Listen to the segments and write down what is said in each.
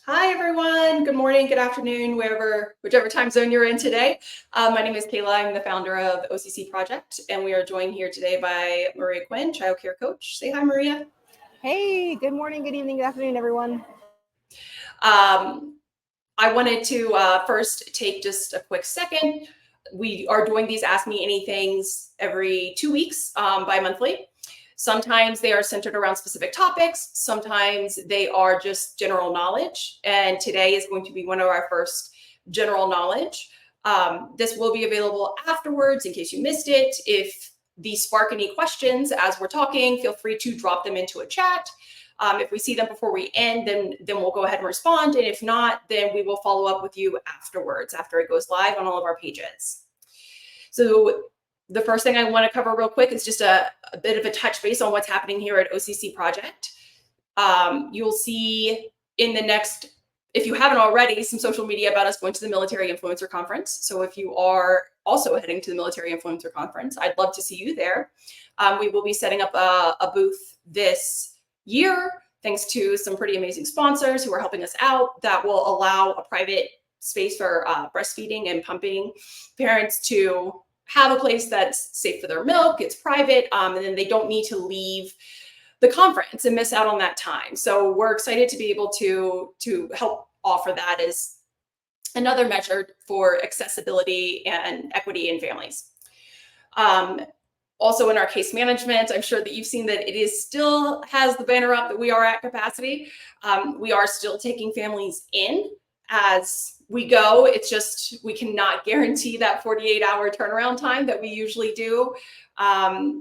Hi, everyone. Good morning, good afternoon, whichever time zone you're in today. My name is Kayla. I'm the founder of OCC Project, and we are joined here today by Maria Quinn, child care coach. Say hi, Maria. Hey, good morning, good evening, good afternoon, everyone. I wanted to first take just a quick second. We are doing these Ask Me Anythings every 2 weeks, bi-monthly. Sometimes they are centered around specific topics. Sometimes they are just general knowledge. And today is going to be one of our first general knowledge. This will be available afterwards in case you missed it. If these spark any questions as we're talking, feel free to drop them into a chat. If we see them before we end, then we'll go ahead and respond. And if not, then we will follow up with you afterwards, after it goes live on all of our pages. So the first thing I want to cover real quick is just a bit of a touch base on what's happening here at OCC Project. You'll see in the next, if you haven't already, some social media about us going to the Military Influencer Conference. So if you are also heading to the Military Influencer Conference, I'd love to see you there. We will be setting up a booth this year, thanks to some pretty amazing sponsors who are helping us out, that will allow a private space for breastfeeding and pumping parents to have a place that's safe for their milk, it's private, and then they don't need to leave the conference and miss out on that time. So we're excited to be able to help offer that as another measure for accessibility and equity in families. Also in our case management, I'm sure that you've seen that it is still has the banner up that we are at capacity. We are still taking families in as we go. It's just, we cannot guarantee that 48-hour turnaround time that we usually do.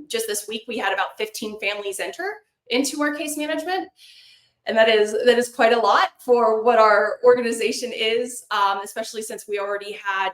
Just this week, we had about 15 families enter into our case management. And that is quite a lot for what our organization is, especially since we already had,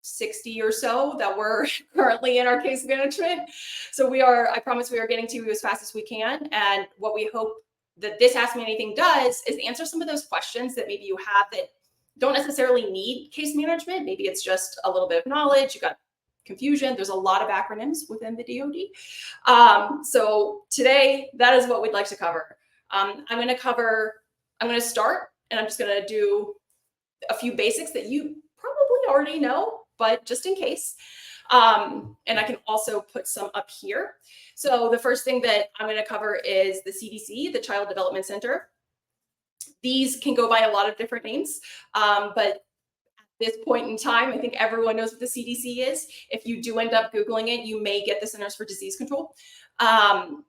60 or so that were currently in our case management. So I promise we are getting to you as fast as we can. And what we hope that this Ask Me Anything does is answer some of those questions that maybe you have that don't necessarily need case management. Maybe it's just a little bit of knowledge, you got confusion. There's a lot of acronyms within the DoD. So today, that is what we'd like to cover. I'm going to start, and I'm just going to do a few basics that you probably already know, but just in case. And I can also put some up here. So the first thing that I'm going to cover is the CDC, the Child Development Center. These can go by a lot of different names, but at this point in time, I think everyone knows what the CDC is. If you do end up Googling it, you may get the Centers for Disease Control.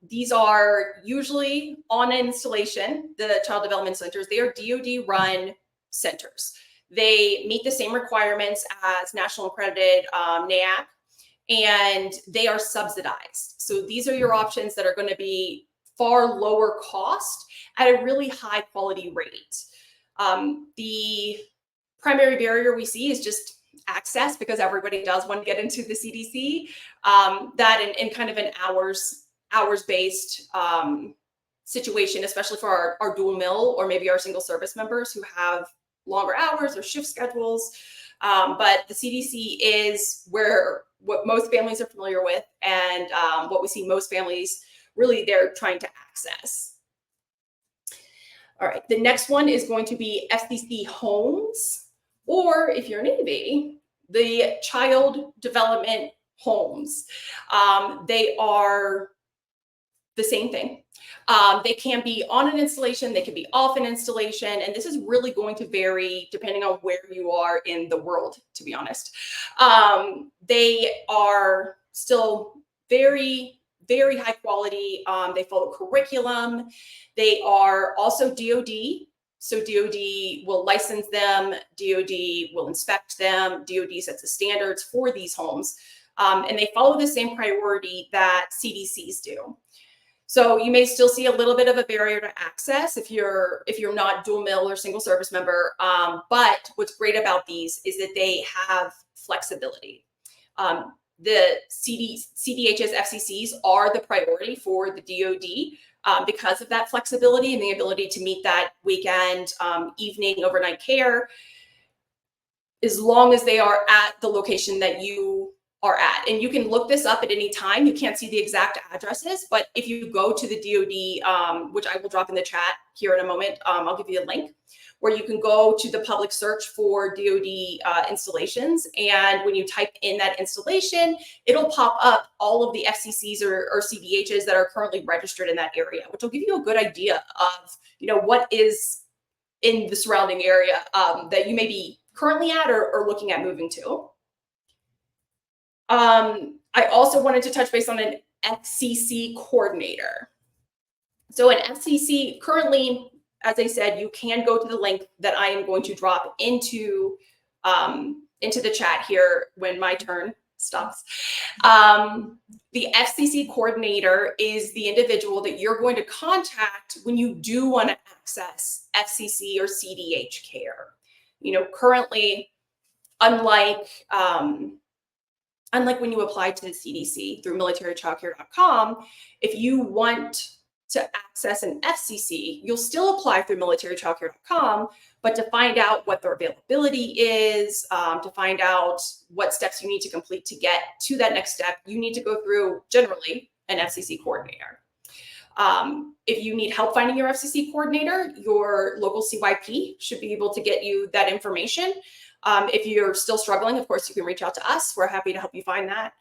These are usually on installation, the Child Development Centers. They are DoD-run centers. They meet the same requirements as national accredited NAAC, and they are subsidized. So these are your options that are going to be far lower cost at a really high quality rate. The primary barrier we see is just access, because everybody does want to get into the CDC. That in kind of an hours-based situation, especially for our dual mill or maybe our single service members who have longer hours or shift schedules. But the CDC is what most families are familiar with, and what we see most families really they're trying to access. All right, the next one is going to be FCC homes, or if you're Navy, the Child Development Homes. They are the same thing. They can be on an installation, they can be off an installation, and this is really going to vary depending on where you are in the world, to be honest. They are still very, very high quality. They follow curriculum. They are also DoD. So DoD will license them, DoD will inspect them, DoD sets the standards for these homes, and they follow the same priority that CDCs do. So you may still see a little bit of a barrier to access if you're not dual mill or single service member. But what's great about these is that they have flexibility. The CDH's FCCs are the priority for the DoD because of that flexibility and the ability to meet that weekend, evening, overnight care, as long as they are at the location that you are at. And you can look this up at any time. You can't see the exact addresses, but if you go to the DoD, which I will drop in the chat here in a moment, I'll give you a link where you can go to the public search for DoD installations. And when you type in that installation, it'll pop up all of the FCCs or CDHs that are currently registered in that area, which will give you a good idea of, what is in the surrounding area that you may be currently at or looking at moving to. I also wanted to touch base on an FCC coordinator. So an FCC currently, as I said, you can go to the link that I am going to drop into the chat here when my turn stops. The FCC coordinator is the individual that you're going to contact when you do want to access FCC or CDH care. Currently, unlike when you apply to the CDC through militarychildcare.com, if you want to access an FCC, you'll still apply through militarychildcare.com, but to find out what their availability is, to find out what steps you need to complete to get to that next step, you need to go through generally an FCC coordinator. If you need help finding your FCC coordinator, your local CYP should be able to get you that information. If you're still struggling, of course, you can reach out to us. We're happy to help you find that.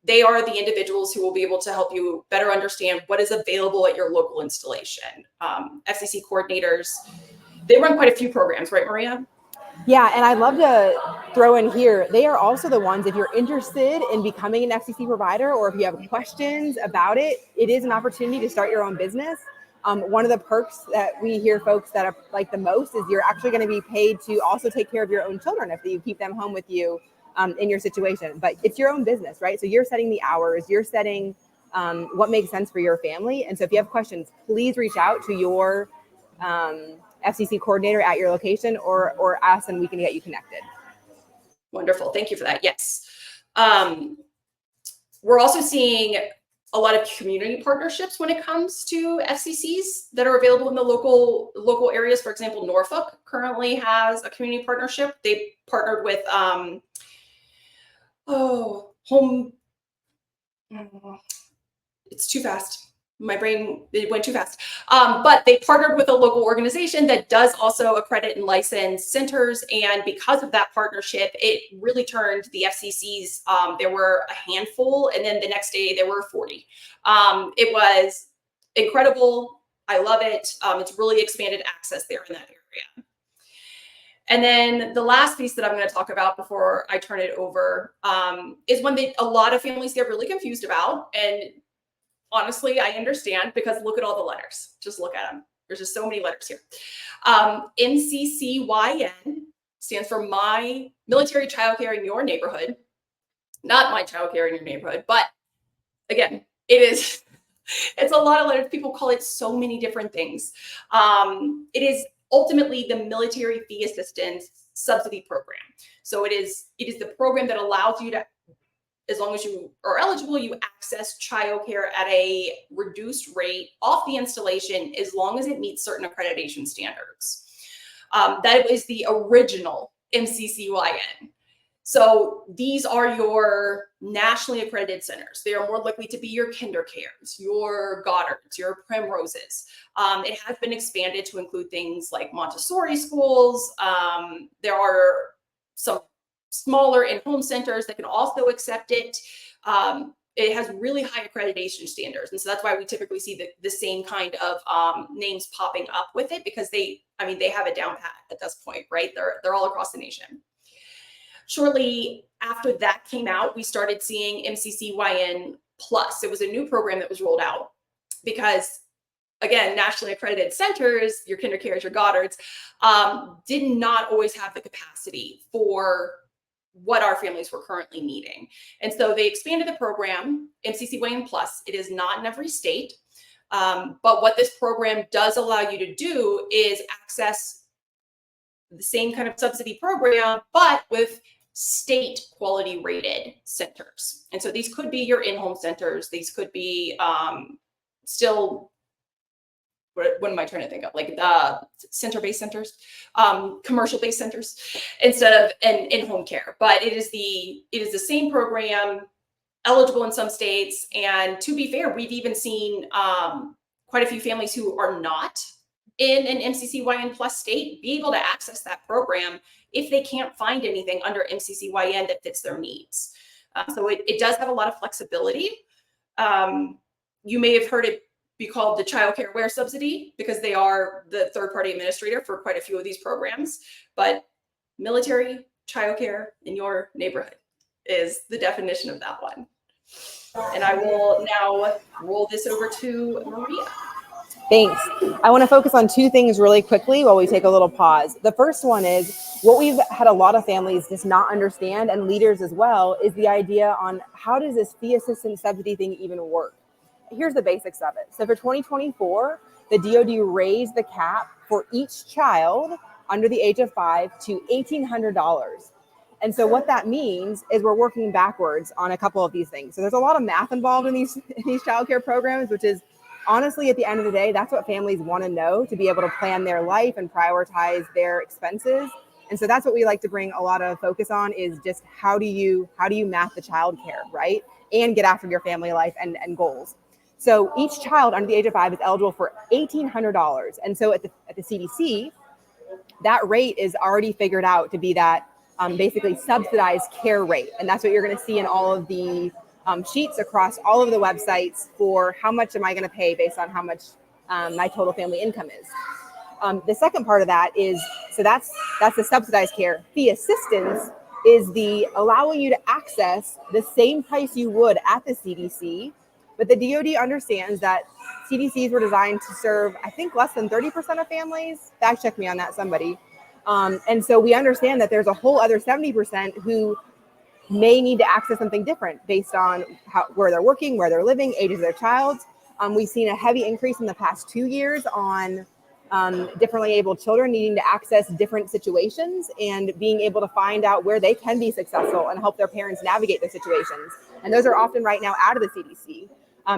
They are the individuals who will be able to help you better understand what is available at your local installation. FCC coordinators, they run quite a few programs, right, Maria? Yeah, and I'd love to throw in here, they are also the ones, if you're interested in becoming an FCC provider or if you have questions about it, it is an opportunity to start your own business. One of the perks that we hear folks that are like the most is you're actually going to be paid to also take care of your own children if you keep them home with you in your situation. But it's your own business, right? So you're setting the hours, you're setting what makes sense for your family. And so if you have questions, please reach out to your FCC coordinator at your location or us, and we can get you connected. Wonderful. Thank you for that. Yes. We're also seeing a lot of community partnerships when it comes to FCCs that are available in the local areas. For example, Norfolk currently has a community partnership. They partnered with it's too fast. My brain, it went too fast. But they partnered with a local organization that does also accredit and license centers. And because of that partnership, it really turned the FCCs. There were a handful, and then the next day there were 40. It was incredible. I love it. It's really expanded access there in that area. And then the last piece that I'm going to talk about before I turn it over is one that a lot of families get really confused about. And honestly, I understand, because look at all the letters. Just look at them. There's just so many letters here. MCCYN stands for My Military Childcare in Your Neighborhood. Not My Childcare in Your Neighborhood, but again, it's a lot of letters. People call it so many different things. It is ultimately the Military Fee Assistance Subsidy Program. So it is the program that allows you to, as long as you are eligible, you access childcare at a reduced rate off the installation as long as it meets certain accreditation standards. That is the original MCCYN. So these are your nationally accredited centers. They are more likely to be your KinderCares, your Goddards, your Primroses. It has been expanded to include things like Montessori schools. There are some smaller in-home centers that can also accept it. It has really high accreditation standards. And so that's why we typically see the same kind of names popping up with it, because they have it down pat at this point, right? They're all across the nation. Shortly after that came out, we started seeing MCCYN Plus. It was a new program that was rolled out because, again, nationally accredited centers, your KinderCares, your Goddards, did not always have the capacity for what our families were currently needing. And so they expanded the program, MCCYN Plus. It is not in every state, but what this program does allow you to do is access the same kind of subsidy program, but with state quality rated centers. And so these could be your in-home centers. These could be still what am I trying to think of? Like center-based centers, commercial-based centers, instead of in-home care. But it is the same program, eligible in some states. And to be fair, we've even seen quite a few families who are not in an MCCYN plus state be able to access that program if they can't find anything under MCCYN that fits their needs. So it does have a lot of flexibility. You may have heard it be called the child care aware subsidy because they are the third-party administrator for quite a few of these programs. But military child care in your neighborhood is the definition of that one. And I will now roll this over to Maria. Thanks. I want to focus on two things really quickly while we take a little pause. The first one is what we've had a lot of families just not understand, and leaders as well, is the idea on how does this fee assistance subsidy thing even work? Here's the basics of it. So for 2024, the DoD raised the cap for each child under the age of 5 to $1,800. And so what that means is we're working backwards on a couple of these things. So there's a lot of math involved in these childcare programs, which is honestly, at the end of the day, that's what families want to know to be able to plan their life and prioritize their expenses. And so that's what we like to bring a lot of focus on, is just how do you math the childcare, right? And get after your family life and goals. So each child under the age of 5 is eligible for $1,800. And so at the CDC, that rate is already figured out to be that basically subsidized care rate. And that's what you're going to see in all of the sheets across all of the websites for how much am I going to pay based on how much my total family income is. The second part of that is, so that's the subsidized care. Fee assistance is the allowing you to access the same price you would at the CDC, but the DoD understands that CDCs were designed to serve, I think, less than 30% of families. Fact check me on that, somebody. And so we understand that there's a whole other 70% who may need to access something different based on where they're working, where they're living, ages of their child. We've seen a heavy increase in the past 2 years on differently abled children needing to access different situations and being able to find out where they can be successful and help their parents navigate the situations. And those are often right now out of the CDC.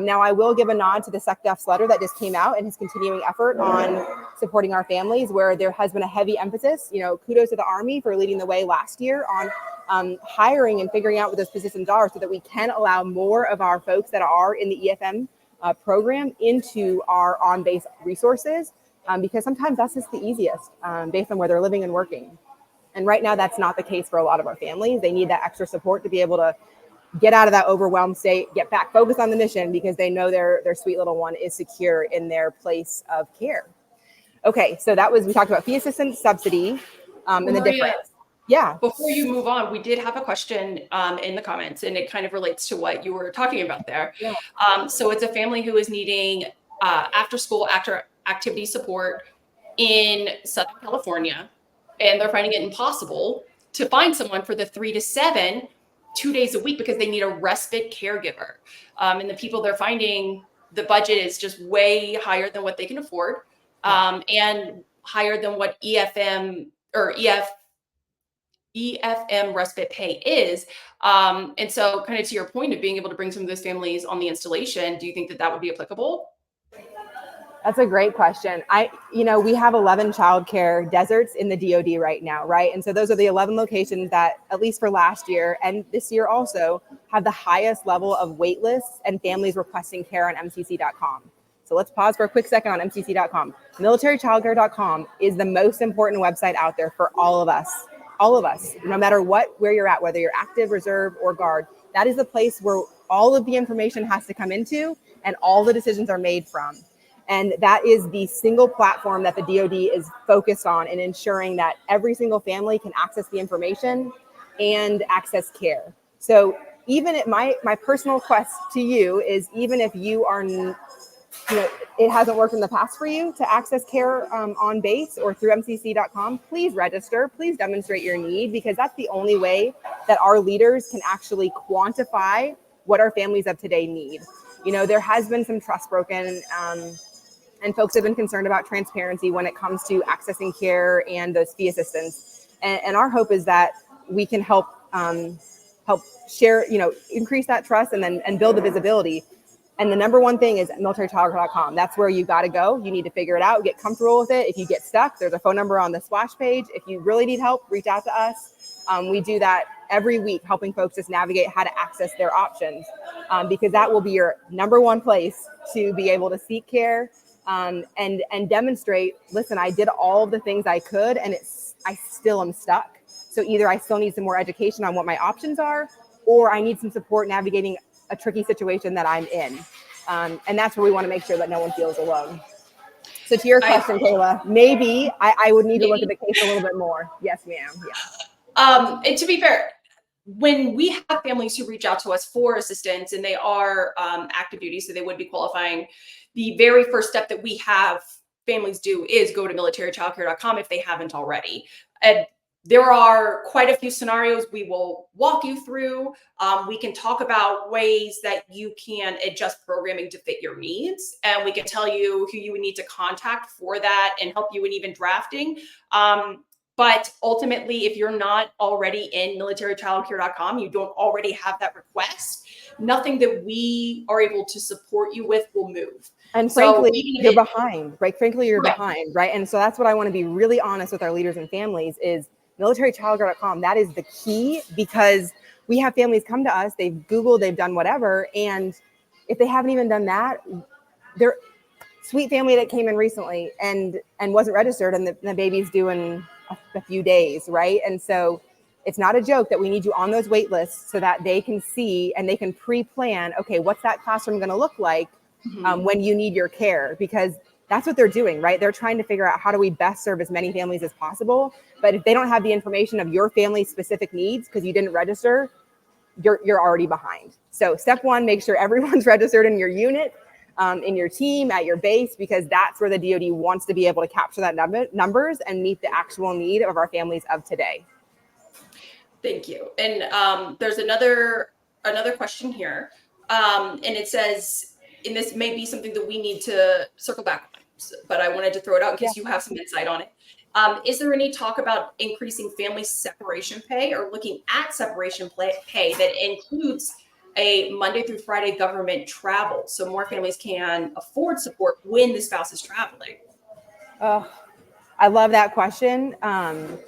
Now, I will give a nod to the SecDef's letter that just came out and his continuing effort on supporting our families, where there has been a heavy emphasis. Kudos to the Army for leading the way last year on hiring and figuring out what those positions are so that we can allow more of our folks that are in the EFM program into our on-base resources, because sometimes that's just the easiest based on where they're living and working. And right now, that's not the case for a lot of our families. They need that extra support to be able to get out of that overwhelmed state, get back, focus on the mission, because they know their sweet little one is secure in their place of care. Okay, so we talked about fee assistance, subsidy, and the difference. Yeah. Before you move on, we did have a question in the comments, and it kind of relates to what you were talking about there. Yeah. So it's a family who is needing after school activity support in Southern California, and they're finding it impossible to find someone for the 3 to 7 2 days a week because they need a respite caregiver. And the people they're finding, the budget is just way higher than what they can afford, and higher than what EFM respite pay is. And so kind of to your point of being able to bring some of those families on the installation, do you think that would be applicable? That's a great question. We have 11 childcare deserts in the DoD right now, right? And so those are the 11 locations that, at least for last year and this year also, have the highest level of wait lists and families requesting care on MCC.com. So let's pause for a quick second on MCC.com. Militarychildcare.com is the most important website out there for all of us, no matter where you're at, whether you're active, reserve, or guard. That is the place where all of the information has to come into and all the decisions are made from. And that is the single platform that the DoD is focused on in ensuring that every single family can access the information and access care. So even at my personal quest to you is, even if you are, it hasn't worked in the past for you to access care on base or through MCC.com, please register, please demonstrate your need, because that's the only way that our leaders can actually quantify what our families of today need. There has been some trust broken, and folks have been concerned about transparency when it comes to accessing care and those fee assistance. And our hope is that we can help share, increase that trust and build the visibility. And the number one thing is militarychildcare.com. That's where you got to go. You need to figure it out, get comfortable with it. If you get stuck, there's a phone number on the splash page. If you really need help, reach out to us. We do that every week, helping folks just navigate how to access their options, because that will be your number one place to be able to seek care, and demonstrate, listen, I did all of the things I could, and I still am stuck. So either I still need some more education on what my options are, or I need some support navigating a tricky situation that I'm in. And that's where we want to make sure that no one feels alone. So to your question, Kayla, maybe I would need to look at the case a little bit more. Yes, ma'am. Yeah. And to be fair, when we have families who reach out to us for assistance and they are active duty, so they would be qualifying, the very first step that we have families do is go to militarychildcare.com if they haven't already. And there are quite a few scenarios we will walk you through. We can talk about ways that you can adjust programming to fit your needs. And we can tell you who you would need to contact for that and help you in even drafting. But ultimately, if you're not already in militarychildcare.com, you don't already have that request, nothing that we are able to support you with will move. And frankly, you're behind, right? Frankly, you're behind, right? And so that's what I want to be really honest with our leaders and families is militarychildcare.com. That is the key, because we have families come to us, they've Googled, they've done whatever. And if they haven't even done that, they're sweet family that came in recently and wasn't registered, and the baby's due in a few days, right? And so it's not a joke that we need you on those wait lists so that they can see and they can pre-plan, okay, what's that classroom going to look like when you need your care? Because that's what they're doing, right? They're trying to figure out how do we best serve as many families as possible. But if they don't have the information of your family's specific needs because you didn't register, you're already behind. So step one, make sure everyone's registered in your unit, in your team, at your base, because that's where the DoD wants to be able to capture that numbers and meet the actual need of our families of today. Thank you. And there's another question here, and it says, and this may be something that we need to circle back on, but I wanted to throw it out in case you have some insight on it. Is there any talk about increasing family separation pay or looking at separation pay that includes a Monday through Friday government travel so more families can afford support when the spouse is traveling? I love that question. And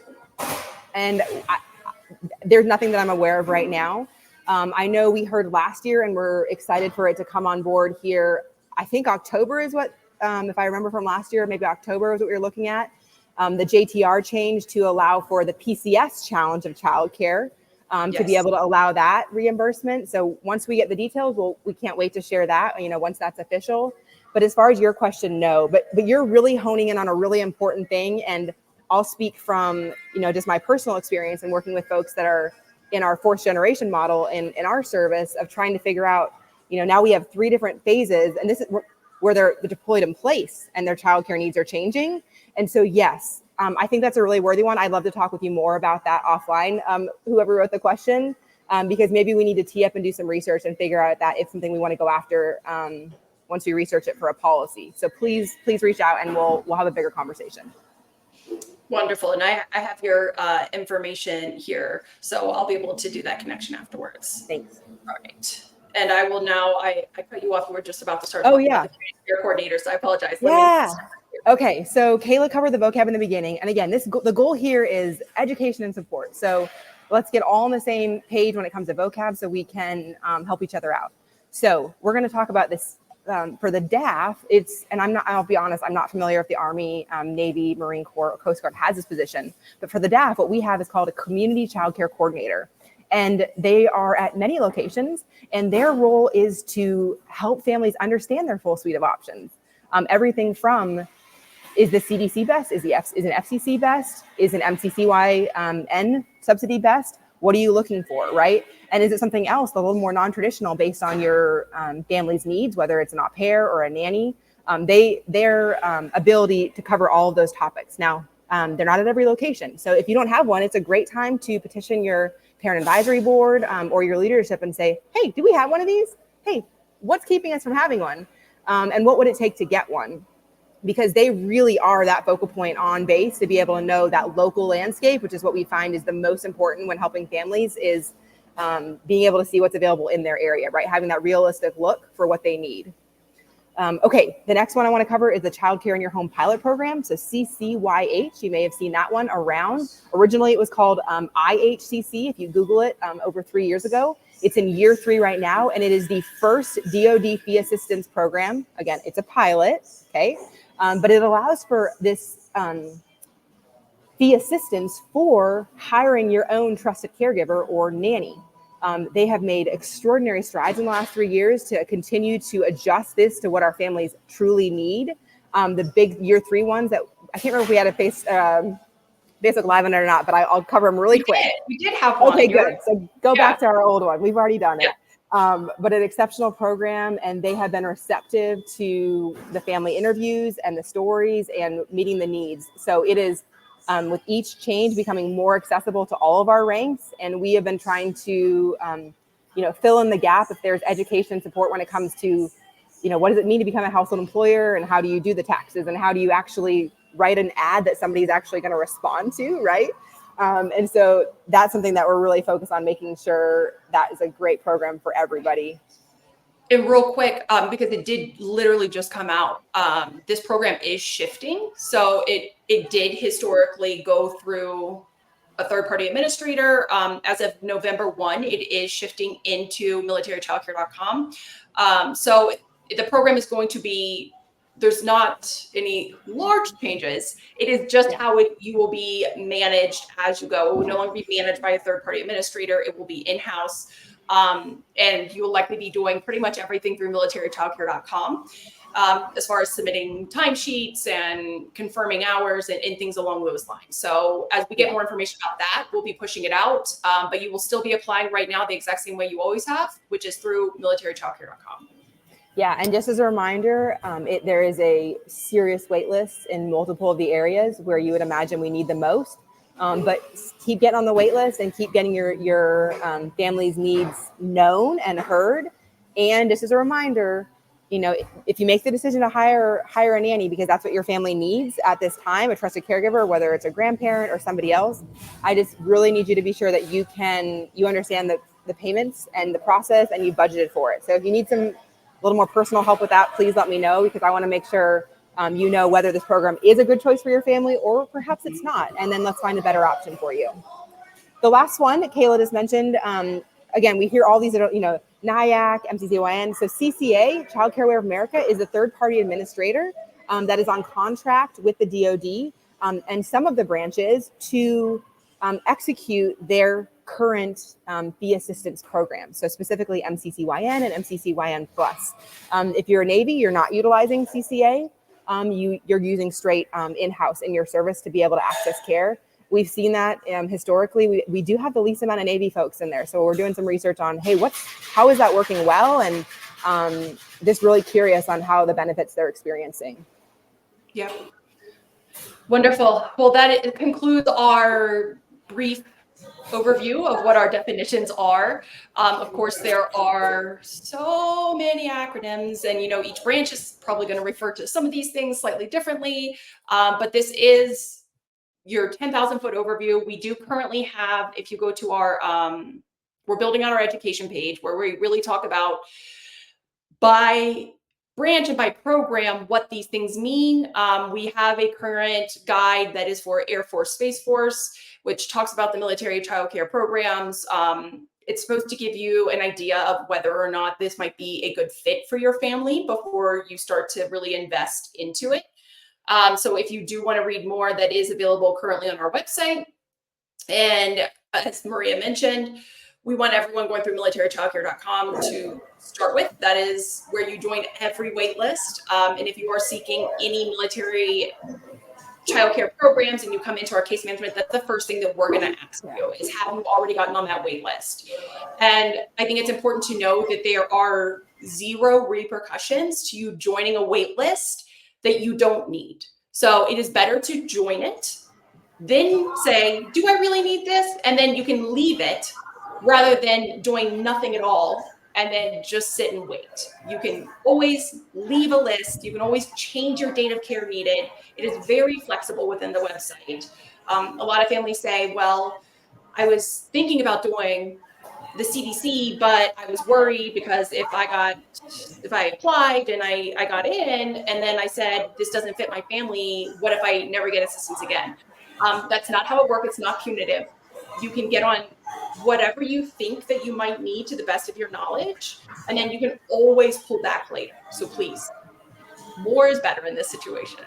there's nothing that I'm aware of right now. I know we heard last year and we're excited for it to come on board here. I think October is what, if I remember from last year, maybe October is what we were looking at. The JTR change to allow for the PCS challenge of childcare, to be able to allow that reimbursement. So once we get the details, we can't wait to share that, once that's official. But as far as your question, no, but you're really honing in on a really important thing. And I'll speak from, just my personal experience and working with folks that are in our fourth generation model in our service of trying to figure out, now we have 3 different phases, and this is where they're deployed in place and their childcare needs are changing. And so, yes, I think that's a really worthy one. I'd love to talk with you more about that offline, whoever wrote the question, because maybe we need to tee up and do some research and figure out that it's something we want to go after once we research it for a policy. So please reach out and we'll have a bigger conversation. Wonderful. And I have your information here, so I'll be able to do that connection afterwards. Thanks. All right. And I will now, I cut you off. You were just about to start talking about the care coordinator, so I apologize. Okay, so Kayla covered the vocab in the beginning. And again, the goal here is education and support. So let's get all on the same page when it comes to vocab so we can help each other out. So we're going to talk about this for the DAF. I'll be honest, I'm not familiar if the Army, Navy, Marine Corps, or Coast Guard has this position. But for the DAF, what we have is called a community child care coordinator. And they are at many locations, and their role is to help families understand their full suite of options. Everything from, is the CDC best? Is an FCC best? Is an MCCY subsidy best? What are you looking for, right? And is it something else a little more non-traditional based on your family's needs, whether it's an au pair or a nanny? Their ability to cover all of those topics. Now, they're not at every location. So if you don't have one, it's a great time to petition your parent advisory board or your leadership and say, hey, do we have one of these? Hey, what's keeping us from having one? And what would it take to get one? Because they really are that focal point on base to be able to know that local landscape, which is what we find is the most important when helping families, is being able to see what's available in their area, right? Having that realistic look for what they need. Okay, the next one I want to cover is the Child Care in Your Home pilot program. So CCYH, you may have seen that one around. Originally, it was called IHCC, if you Google it, over 3 years ago. It's in year 3 right now, and it is the first DoD fee assistance program. Again, it's a pilot, okay? But it allows for this fee assistance for hiring your own trusted caregiver or nanny. They have made extraordinary strides in the last 3 years to continue to adjust this to what our families truly need. The big year 3 ones that I can't remember if we had a Facebook Live on it or not, but I'll cover them really quick. We did have one. Okay, good. So go back to our old one. We've already done it. Yeah. But an exceptional program, and they have been receptive to the family interviews and the stories and meeting the needs. So it is with each change becoming more accessible to all of our ranks. And we have been trying to, fill in the gap if there's education support when it comes to, what does it mean to become a household employer, and how do you do the taxes, and how do you actually write an ad that somebody's actually going to respond to, right? And so that's something that we're really focused on, making sure that is a great program for everybody. And real quick, because it did literally just come out, this program is shifting. So it did historically go through a third-party administrator. As of November 1, it is shifting into militarychildcare.com. So the program is going to be, there's not any large changes. It is just how you will be managed as you go. It will no longer be managed by a third-party administrator. It will be in-house. And you will likely be doing pretty much everything through militarychildcare.com, as far as submitting timesheets and confirming hours and things along those lines. So as we get more information about that, we'll be pushing it out. But you will still be applying right now the exact same way you always have, which is through militarychildcare.com. Yeah, and just as a reminder, there is a serious wait list in multiple of the areas where you would imagine we need the most. But keep getting on the wait list and keep getting your family's needs known and heard. And just as a reminder, if you make the decision to hire a nanny because that's what your family needs at this time, a trusted caregiver, whether it's a grandparent or somebody else, I just really need you to be sure that you understand the payments and the process, and you budgeted for it. So if you need a little more personal help with that, please let me know, because I want to make sure whether this program is a good choice for your family or perhaps it's not. And then let's find a better option for you. The last one that Kayla just mentioned, again, we hear all these, NIAC, MCCYN. So CCA, Child Care Aware of America, is a third-party administrator that is on contract with the DoD and some of the branches to execute their current fee assistance programs. So specifically MCCYN and MCCYN Plus. If you're a Navy, you're not utilizing CCA. You're using straight in-house in your service to be able to access care. We've seen that historically. We do have the least amount of Navy folks in there. So we're doing some research on, hey, how is that working well? And just really curious on how the benefits they're experiencing. Yeah. Wonderful. Well, that concludes our brief overview of what our definitions are. Of course, there are so many acronyms, and each branch is probably going to refer to some of these things slightly differently. But this is your 10,000 foot overview. We do currently have, if you go to our, we're building out our education page where we really talk about by branch and by program what these things mean. We have a current guide that is for Air Force, Space Force, which talks about the military child care programs. It's supposed to give you an idea of whether or not this might be a good fit for your family before you start to really invest into it. So if you do want to read more, that is available currently on our website. And as Maria mentioned, we want everyone going through militarychildcare.com to start with. That is where you join every wait list. And if you are seeking any military childcare programs and you come into our case management, that's the first thing that we're going to ask you is, have you already gotten on that wait list? And I think it's important to know that there are zero repercussions to you joining a wait list that you don't need. So it is better to join it, then say, do I really need this? And then you can leave it rather than doing nothing at all and then just sit and wait. You can always leave a list. You can always change your date of care needed. It is very flexible within the website. A lot of families say, well, I was thinking about doing the CDC, but I was worried because if I applied and I got in and then I said, this doesn't fit my family, what if I never get assistance again? That's not how it works. It's not punitive. You can get on whatever you think that you might need to the best of your knowledge, and then you can always pull back later. So please, more is better in this situation.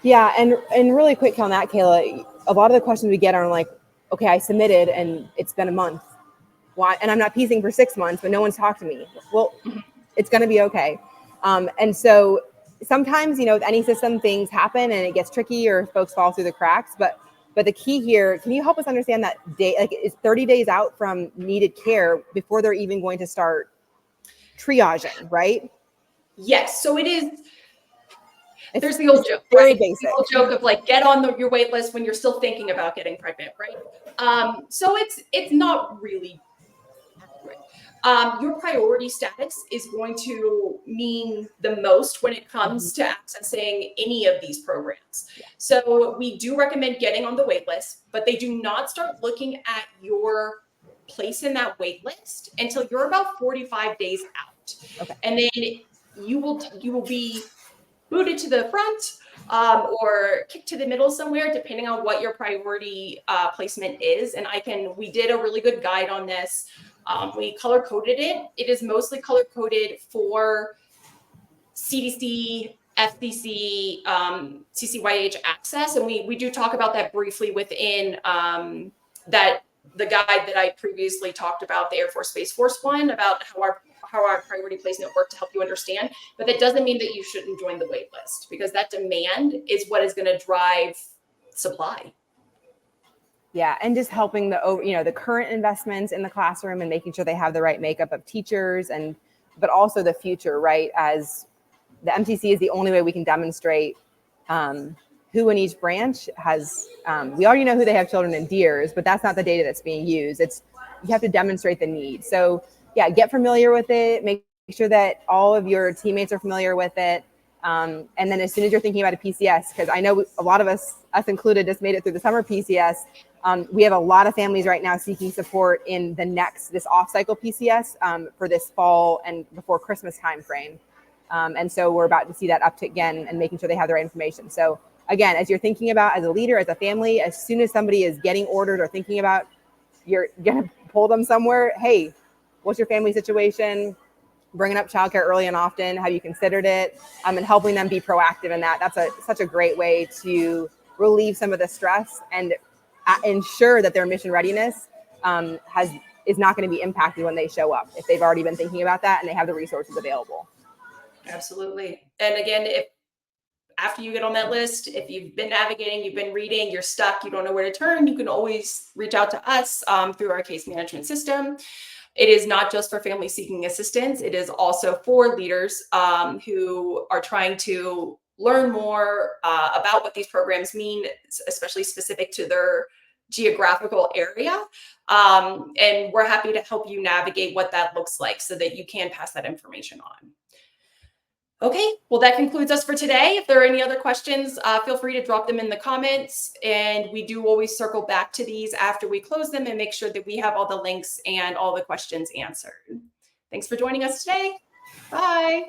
Yeah, and really quick on that, Kayla, a lot of the questions we get are like, okay, I submitted and it's been a month. Why? And I'm not piecing for 6 months, but no one's talked to me. Well, it's going to be okay. And so sometimes, you know, with any system, things happen and it gets tricky or folks fall through the cracks. But the key here, can you help us understand that day? Like, is 30 days out from needed care before they're even going to start triaging, right? Yes. So it is. There's It's the old joke, very right? basic. The old joke of like, get on your wait list when you're still thinking about getting pregnant, right? So it's not really accurate. Your priority status is going to mean the most when it comes to accessing any of these programs. So we do recommend getting on the wait list, but they do not start looking at your place in that wait list until you're about 45 days out. Okay. And then you will be booted to the front or kicked to the middle somewhere, depending on what your priority placement is. And we did a really good guide on this. We color coded it. It is mostly color coded for CDC, FCC, CCYH access. And we do talk about that briefly within the guide that I previously talked about, the Air Force Space Force one, about how our priority placement worked to help you understand. But that doesn't mean that you shouldn't join the wait list, because that demand is what is going to drive supply. Yeah, and just helping the current investments in the classroom and making sure they have the right makeup of teachers, but also the future, right? As the MTC is the only way we can demonstrate who in each branch has. We already know who they have children in DEERS, but that's not the data that's being used. You have to demonstrate the need. So yeah, get familiar with it. Make sure that all of your teammates are familiar with it. And then as soon as you're thinking about a PCS, because I know a lot of us included, just made it through the summer PCS. We have a lot of families right now seeking support in this off-cycle PCS for this fall and before Christmas timeframe. And so we're about to see that uptick again and making sure they have the right information. So again, as you're thinking about, as a leader, as a family, as soon as somebody is getting ordered or thinking about, you're going to pull them somewhere, hey, what's your family situation? Bringing up childcare early and often. Have you considered it? And helping them be proactive in that. That's such a great way to relieve some of the stress and ensure that their mission readiness is not going to be impacted when they show up, if they've already been thinking about that and they have the resources available. Absolutely. And again, if after you get on that list, if you've been navigating, you've been reading, you're stuck, you don't know where to turn, you can always reach out to us through our case management system. It is not just for families seeking assistance. It is also for leaders who are trying to learn more about what these programs mean, especially specific to their geographical area. And we're happy to help you navigate what that looks like so that you can pass that information on. Okay, well, that concludes us for today. If there are any other questions, feel free to drop them in the comments. And we do always circle back to these after we close them and make sure that we have all the links and all the questions answered. Thanks for joining us today. Bye.